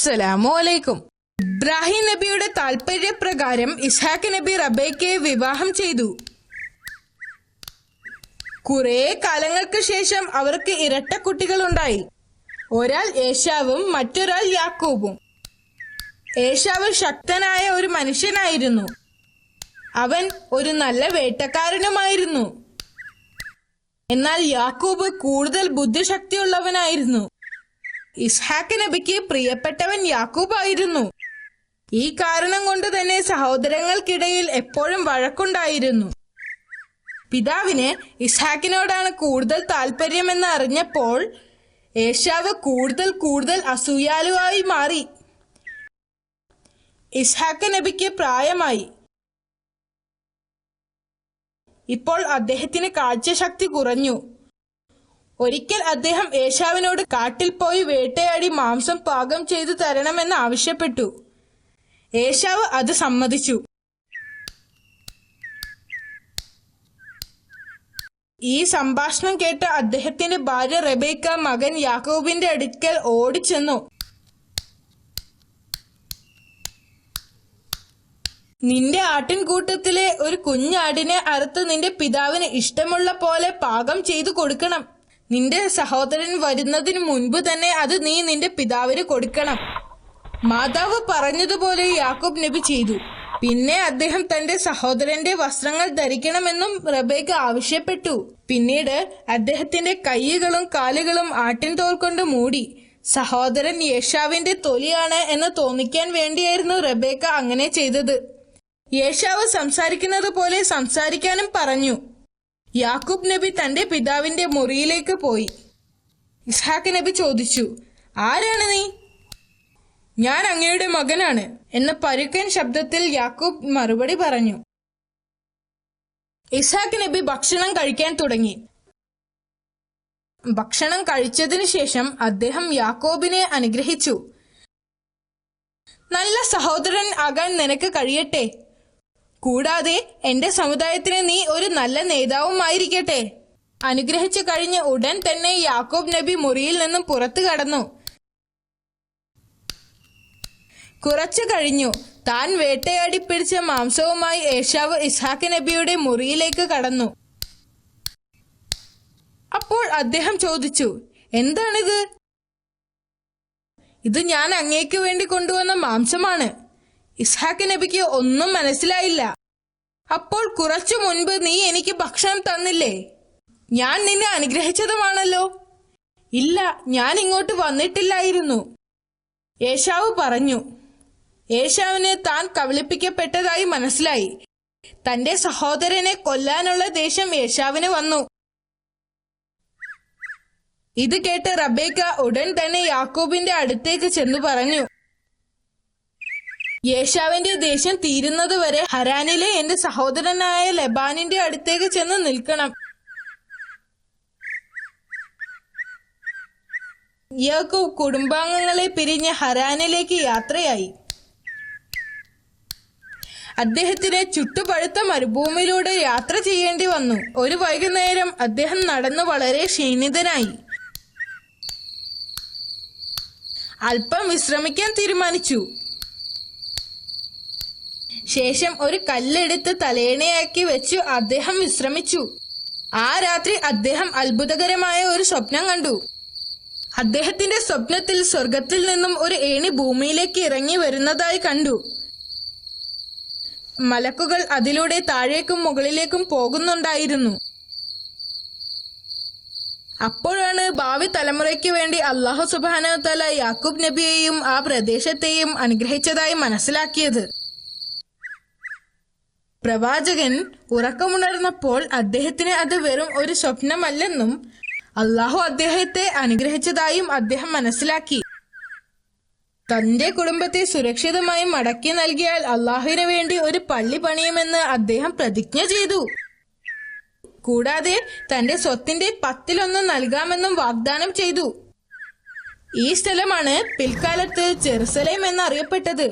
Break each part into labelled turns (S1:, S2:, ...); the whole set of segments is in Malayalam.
S1: അസ്സലാമു അലൈക്കും. ഇബ്രാഹിം നബിയുടെ താൽപര്യപ്രകാരം ഇസ്ഹാഖ് നബി റബേക്കയെ വിവാഹം ചെയ്തു. കുറെ കാലങ്ങൾക്ക് ശേഷം അവർക്ക് ഇരട്ട കുട്ടികളുണ്ടായി. ഒരാൾ ഏശാവും മറ്റൊരാൾ യാക്കൂബും. ഏശാവ് ശക്തനായ ഒരു മനുഷ്യനായിരുന്നു. അവൻ ഒരു നല്ല വേട്ടക്കാരനുമായിരുന്നു. എന്നാൽ യാക്കൂബ് കൂടുതൽ ബുദ്ധിശക്തിയുള്ളവനായിരുന്നു. ഇസ്ഹാഖ് നബിക്ക് പ്രിയപ്പെട്ടവൻ യാക്കൂബ് ആയിരുന്നു. ഈ കാരണം കൊണ്ട് തന്നെ സഹോദരങ്ങൾക്കിടയിൽ എപ്പോഴും വഴക്കുണ്ടായിരുന്നു. പിതാവിന് ഇസ്ഹാക്കിനോടാണ് കൂടുതൽ താല്പര്യമെന്ന് അറിഞ്ഞപ്പോൾ ഏശാവ് കൂടുതൽ അസൂയാലുവായി മാറി. ഇസ്ഹാഖ് നബിക്ക് പ്രായമായി. ഇപ്പോൾ അദ്ദേഹത്തിന് കാഴ്ചശക്തി കുറഞ്ഞു. ഒരിക്കൽ അദ്ദേഹം ഏശാവിനോട് കാട്ടിൽ പോയി വേട്ടയാടി മാംസം പാകം ചെയ്തു തരണമെന്ന് ആവശ്യപ്പെട്ടു. ഏശാവ് അത് സമ്മതിച്ചു. ഈ സംഭാഷണം കേട്ട അദ്ദേഹത്തിന്റെ ഭാര്യ റബേക്ക മകൻ യാക്കോബിന്റെ അടുക്കൽ ഓടിച്ചെന്നു. നിന്റെ ആട്ടിൻകൂട്ടത്തിലെ ഒരു കുഞ്ഞാടിനെ അറുത്ത് നിന്റെ പിതാവിന് ഇഷ്ടമുള്ള പോലെ പാകം ചെയ്തു കൊടുക്കണം. നിന്റെ സഹോദരൻ വരുന്നതിന് മുൻപ് തന്നെ അത് നീ നിന്റെ പിതാവിന് കൊടുക്കണം. മാതാവ് പറഞ്ഞതുപോലെ യാക്കോബ് നബി ചെയ്തു. പിന്നെ അദ്ദേഹം തന്റെ സഹോദരന്റെ വസ്ത്രങ്ങൾ ധരിക്കണമെന്നും റബേക്ക ആവശ്യപ്പെട്ടു. പിന്നീട് അദ്ദേഹത്തിന്റെ കൈകളും കാലുകളും ആട്ടിൻ തോൽ കൊണ്ട് മൂടി. സഹോദരൻ യേശാവിന്റെ തൊലിയാണ് എന്ന് തോന്നിക്കാൻ വേണ്ടിയായിരുന്നു റബേക്ക അങ്ങനെ ചെയ്തത്. യേശാവ് സംസാരിക്കുന്നത് പോലെ സംസാരിക്കാനും പറഞ്ഞു. യാക്കൂബ് നബി തന്റെ പിതാവിന്റെ മുറിയിലേക്ക് പോയി. ഇസ്ഹാഖ് നബി ചോദിച്ചു, ആരാണ് നീ? ഞാൻ അങ്ങയുടെ മകനാണ് എന്ന പരുക്കൻ ശബ്ദത്തിൽ യാക്കൂബ് മറുപടി പറഞ്ഞു. ഇസ്ഹാഖ് നബി ഭക്ഷണം കഴിക്കാൻ തുടങ്ങി. ഭക്ഷണം കഴിച്ചതിനു ശേഷം അദ്ദേഹം യാക്കോബിനെ അനുഗ്രഹിച്ചു. നല്ല സഹോദരൻ ആകാൻ നിനക്ക് കഴിയട്ടെ. കൂടാതെ എന്റെ സമുദായത്തിന് നീ ഒരു നല്ല നേതാവുമായിരിക്കട്ടെ. അനുഗ്രഹിച്ചു കഴിഞ്ഞ് ഉടൻ തന്നെ യാക്കോബ് നബി മുറിയിൽ നിന്നും പുറത്തു കടന്നു. കുറച്ചു കഴിഞ്ഞു താൻ വേട്ടയാടി പിടിച്ച മാംസവുമായി ഏശാവ് ഇസ്ഹാഖ് നബിയുടെ മുറിയിലേക്ക് കടന്നു. അപ്പോൾ അദ്ദേഹം ചോദിച്ചു, എന്താണിത്? ഇത് ഞാൻ അങ്ങേക്ക് വേണ്ടി കൊണ്ടുവന്ന മാംസമാണ്. ഇസ്ഹാഖ് നബിക്ക് ഒന്നും മനസ്സിലായില്ല. അപ്പോൾ കുറച്ചു മുൻപ് നീ എനിക്ക് ഭക്ഷണം തന്നില്ലേ? ഞാൻ നിന്നെ അനുഗ്രഹിച്ചതുമാണല്ലോ. ഇല്ല, ഞാൻ ഇങ്ങോട്ട് വന്നിട്ടില്ലായിരുന്നു. ഏശാവ് പറഞ്ഞു. ഏശാവിന് താൻ കബളിപ്പിക്കപ്പെട്ടതായി മനസ്സിലായി. തന്റെ സഹോദരനെ കൊല്ലാനുള്ള ദേഷ്യം ഏശാവിന് വന്നു. ഇത് കേട്ട് റബേക്ക ഉടൻ തന്നെ യാക്കോബിന്റെ അടുത്തേക്ക് ചെന്നു പറഞ്ഞു, യേശാവിന്റെ ദേഷ്യം തീരുന്നതുവരെ ഹരാനിലെ എന്റെ സഹോദരനായ ലബാനിന്റെ അടുത്തേക്ക് ചെന്ന് നിൽക്കണം. യാക്കോബ് കുടുംബാംഗങ്ങളെ പിരിഞ്ഞ് ഹരാനിലേക്ക് യാത്രയായി. അദ്ദേഹത്തിന് ചുട്ടുപഴുത്ത മരുഭൂമിയിലൂടെ യാത്ര ചെയ്യേണ്ടി വന്നു. ഒരു വൈകുന്നേരം അദ്ദേഹം നടന്നു വളരെ ക്ഷീണിതനായി. അല്പം വിശ്രമിക്കാൻ തീരുമാനിച്ചു. ശേഷം ഒരു കല്ലെടുത്ത് തലേണയാക്കി വെച്ചു അദ്ദേഹം വിശ്രമിച്ചു. ആ രാത്രി അദ്ദേഹം അത്ഭുതകരമായ ഒരു സ്വപ്നം കണ്ടു. അദ്ദേഹത്തിന്റെ സ്വപ്നത്തിൽ സ്വർഗത്തിൽ നിന്നും ഒരു ഏണി ഭൂമിയിലേക്ക് ഇറങ്ങി വരുന്നതായി കണ്ടു. മലക്കുകൾ അതിലൂടെ താഴേക്കും മുകളിലേക്കും പോകുന്നുണ്ടായിരുന്നു. അപ്പോഴാണ് ഭാവി തലമുറയ്ക്ക് വേണ്ടി അല്ലാഹു സുബ്ഹാനഹു വ തആല യാക്കൂബ് നബിയെയും ആ പ്രദേശത്തെയും അനുഗ്രഹിച്ചതായി മനസ്സിലാക്കിയത്. പ്രവാചകൻ ഉറക്കമുണർന്നപ്പോൾ അദ്ദേഹത്തിന് അത് വെറും ഒരു സ്വപ്നമല്ലെന്നും അല്ലാഹു അദ്ദേഹത്തെ അനുഗ്രഹിച്ചതായും അദ്ദേഹം മനസ്സിലാക്കി. തന്റെ കുടുംബത്തെ സുരക്ഷിതമായി മടക്കി നൽകിയാൽ അല്ലാഹുവിന് വേണ്ടി ഒരു പള്ളി പണിയുമെന്ന് അദ്ദേഹം പ്രതിജ്ഞ ചെയ്തു. കൂടാതെ തന്റെ സ്വത്തിന്റെ 10-1 നൽകാമെന്നും വാഗ്ദാനം ചെയ്തു. ഈ സ്ഥലമാണ് പിൽക്കാലത്ത് ജെറുസലേം എന്നറിയപ്പെട്ടത്.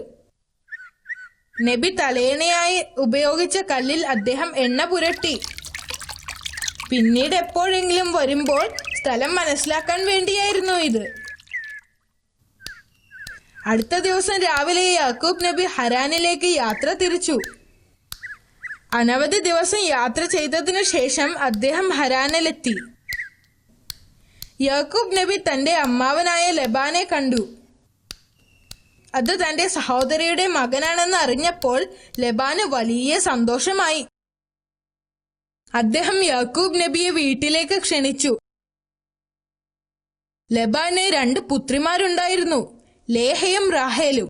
S1: നബി തലേണയായി ഉപയോഗിച്ച കല്ലിൽ അദ്ദേഹം എണ്ണ പുരട്ടി. പിന്നീട് എപ്പോഴെങ്കിലും വരുമ്പോൾ സ്ഥലം മനസ്സിലാക്കാൻ വേണ്ടിയായിരുന്നു ഇത്. അടുത്ത ദിവസം രാവിലെ യാക്കൂബ് നബി ഹരാനിലേക്ക് യാത്ര തിരിച്ചു. അനവധി ദിവസം യാത്ര ചെയ്തതിനു ശേഷം അദ്ദേഹം ഹരാനിലെത്തി. യാക്കൂബ് നബി തന്റെ അമ്മാവനായ ലബാനെ കണ്ടു. അത് തന്റെ സഹോദരിയുടെ മകനാണെന്ന് അറിഞ്ഞപ്പോൾ ലബാന് വലിയ സന്തോഷമായി. അദ്ദേഹം യാക്കൂബ് നബിയെ വീട്ടിലേക്ക് ക്ഷണിച്ചു. ലബാന് 2 പുത്രിമാരുണ്ടായിരുന്നു, ലേഹയും റാഹേലും.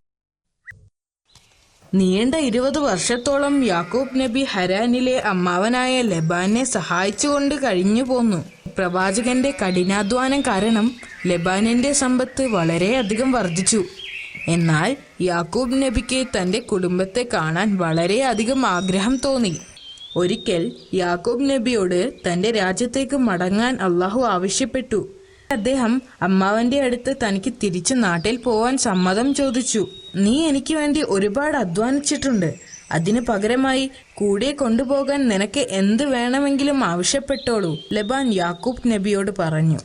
S1: നീണ്ട 20 വർഷത്തോളം യാക്കൂബ് നബി ഹരാനിലെ അമ്മാവനായ ലബാനെ സഹായിച്ചുകൊണ്ട് കഴിഞ്ഞു പോന്നു. പ്രവാചകന്റെ കഠിനാധ്വാനം കാരണം ലബാനിന്റെ സമ്പത്ത് വളരെയധികം വർദ്ധിച്ചു. എന്നാൽ യാക്കൂബ് നബിക്ക് തന്റെ കുടുംബത്തെ കാണാൻ വളരെയധികം ആഗ്രഹം തോന്നി. ഒരിക്കൽ യാക്കൂബ് നബിയോട് തന്റെ രാജ്യത്തേക്ക് മടങ്ങാൻ അള്ളാഹു ആവശ്യപ്പെട്ടു. അദ്ദേഹം അമ്മാവന്റെ അടുത്ത് തനിക്ക് തിരിച്ചു നാട്ടിൽ പോവാൻ സമ്മതം ചോദിച്ചു. നീ എനിക്ക് വേണ്ടി ഒരുപാട് അധ്വാനിച്ചിട്ടുണ്ട്, അതിനു പകരമായി കൂടെ കൊണ്ടുപോകാൻ നിനക്ക് എന്ത് വേണമെങ്കിലും ആവശ്യപ്പെട്ടോളൂ, ലബാൻ യാക്കൂബ് നബിയോട് പറഞ്ഞു.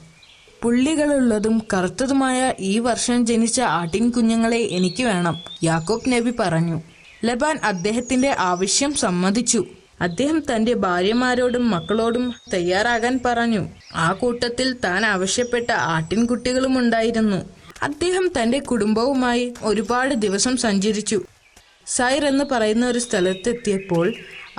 S1: പുള്ളികളുള്ളതും കറുത്തതുമായ ഈ വർഷം ജനിച്ച ആട്ടിൻ കുഞ്ഞുങ്ങളെ എനിക്ക് വേണം, യാക്കൂബ് നബി പറഞ്ഞു. ലബാൻ അദ്ദേഹത്തിന്റെ ആവശ്യം സമ്മതിച്ചു. അദ്ദേഹം തന്റെ ഭാര്യമാരോടും മക്കളോടും തയ്യാറാകാൻ പറഞ്ഞു. ആ കൂട്ടത്തിൽ താൻ ആവശ്യപ്പെട്ട ആട്ടിൻകുട്ടികളും ഉണ്ടായിരുന്നു. അദ്ദേഹം തന്റെ കുടുംബവുമായി ഒരുപാട് ദിവസം സഞ്ചരിച്ചു. സൈർ എന്ന് പറയുന്ന ഒരു സ്ഥലത്തെത്തിയപ്പോൾ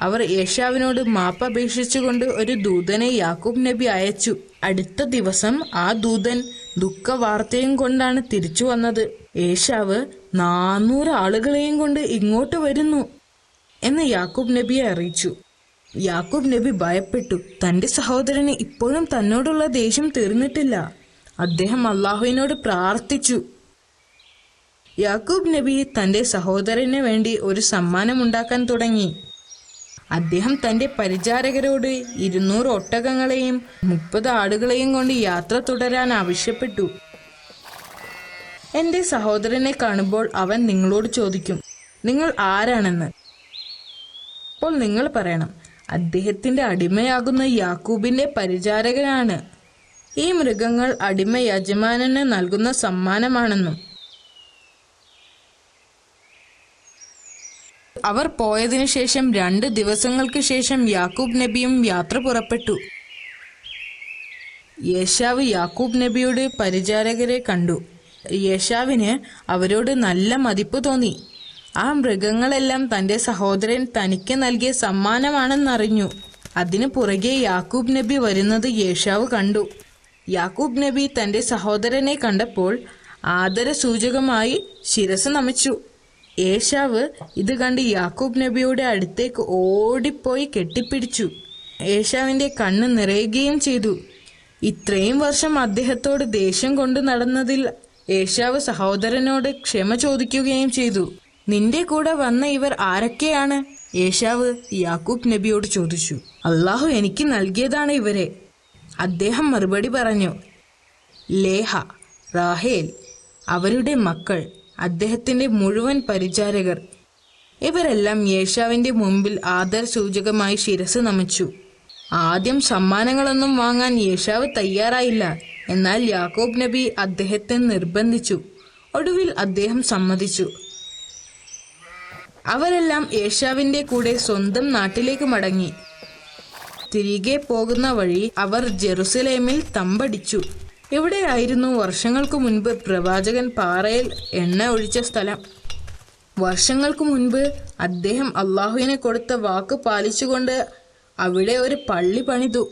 S1: അവർ ഏശാവിനോട് മാപ്പപേക്ഷിച്ചുകൊണ്ട് ഒരു ദൂതനെ യാക്കൂബ് നബി അയച്ചു. അടുത്ത ദിവസം ആ ദൂതൻ ദുഃഖവാർത്തയും കൊണ്ടാണ് തിരിച്ചു വന്നത്. ഏശാവ് 400 ആളുകളെയും കൊണ്ട് ഇങ്ങോട്ട് വരുന്നു എന്ന് യാക്കൂബ് നബിയെ അറിയിച്ചു. യാക്കൂബ് നബി ഭയപ്പെട്ടു. തന്റെ സഹോദരന് ഇപ്പോഴും തന്നോടുള്ള ദേഷ്യം തീർന്നിട്ടില്ല. അദ്ദേഹം അള്ളാഹുവിനോട് പ്രാർത്ഥിച്ചു. യാക്കൂബ് നബി തന്റെ സഹോദരന് വേണ്ടി ഒരു സമ്മാനം ഉണ്ടാക്കാൻ തുടങ്ങി. അദ്ദേഹം തന്റെ പരിചാരകരോട് 200 ഒട്ടകങ്ങളെയും 30 ആടുകളെയും കൊണ്ട് യാത്ര തുടരാൻ ആവശ്യപ്പെട്ടു. എന്റെ സഹോദരനെ കാണുമ്പോൾ അവൻ നിങ്ങളോട് ചോദിക്കും, നിങ്ങൾ ആരാണെന്ന്. അപ്പോൾ നിങ്ങൾ പറയണം, അദ്ദേഹത്തിന്റെ അടിമയാകുന്ന യാക്കൂബിന്റെ പരിചാരകനാണ്. ഈ മൃഗങ്ങൾ അടിമ യജമാനന് നൽകുന്ന സമ്മാനമാണെന്നും. അവർ പോയതിനു ശേഷം 2 ദിവസങ്ങൾക്ക് ശേഷം യാക്കൂബ് നബിയും യാത്ര പുറപ്പെട്ടു. യേശാവ് യാക്കൂബ് നബിയുടെ പരിചാരകരെ കണ്ടു. യേശാവിന് അവരോട് നല്ല മതിപ്പ് തോന്നി. ആ മൃഗങ്ങളെല്ലാം തന്റെ സഹോദരൻ തനിക്ക് നൽകിയ സമ്മാനമാണെന്നറിഞ്ഞു. അതിനു പുറകെ യാക്കൂബ് നബി വരുന്നത് യേശാവ് കണ്ടു. യാക്കൂബ് നബി തന്റെ സഹോദരനെ കണ്ടപ്പോൾ ആദരസൂചകമായി ശിരസ് നമിച്ചു. ഏശാവ് ഇത് കണ്ട് യാക്കൂബ് നബിയുടെ അടുത്തേക്ക് ഓടിപ്പോയി കെട്ടിപ്പിടിച്ചു. ഏശാവിന്റെ കണ്ണ് നിറയുകയും ചെയ്തു. ഇത്രയും വർഷം അദ്ദേഹത്തോട് ദേഷ്യം കൊണ്ട് നടന്നതിൽ ഏശാവ് സഹോദരനോട് ക്ഷമ ചോദിക്കുകയും ചെയ്തു. നിന്റെ കൂടെ വന്ന ഇവർ ആരൊക്കെയാണ്? ഏശാവ് യാക്കൂബ് നബിയോട് ചോദിച്ചു. അള്ളാഹു എനിക്ക് നൽകിയതാണ് ഇവരെ. അദ്ദേഹം മറുപടി പറഞ്ഞു. ലേഹ, റാഹേൽ, അവരുടെ മക്കൾ, അദ്ദേഹത്തിന്റെ മുഴുവൻ പരിചാരകർ, ഇവരെല്ലാം യേശാവിന്റെ മുമ്പിൽ ആദരസൂചകമായി ശിരസ് നമിച്ചു. ആദ്യം സമ്മാനങ്ങളൊന്നും വാങ്ങാൻ യേശാവ് തയ്യാറായില്ല. എന്നാൽ യാക്കൂബ് നബി അദ്ദേഹത്തെ നിർബന്ധിച്ചു. ഒടുവിൽ അദ്ദേഹം സമ്മതിച്ചു. അവരെല്ലാം യേശാവിന്റെ കൂടെ സ്വന്തം നാട്ടിലേക്ക് മടങ്ങി. തിരികെ പോകുന്ന വഴി അവർ ജെറുസലേമിൽ തമ്പടിച്ചു. ഇവിടെയായിരുന്നു വർഷങ്ങൾക്ക് മുൻപ് പ്രവാചകൻ പാറയിൽ എണ്ണ ഒഴിച്ച സ്ഥലം. വർഷങ്ങൾക്ക് മുൻപ് അദ്ദേഹം അള്ളാഹുവിനെ കൊടുത്ത വാക്ക് പാലിച്ചുകൊണ്ട് അവിടെ ഒരു പള്ളി പണിതു.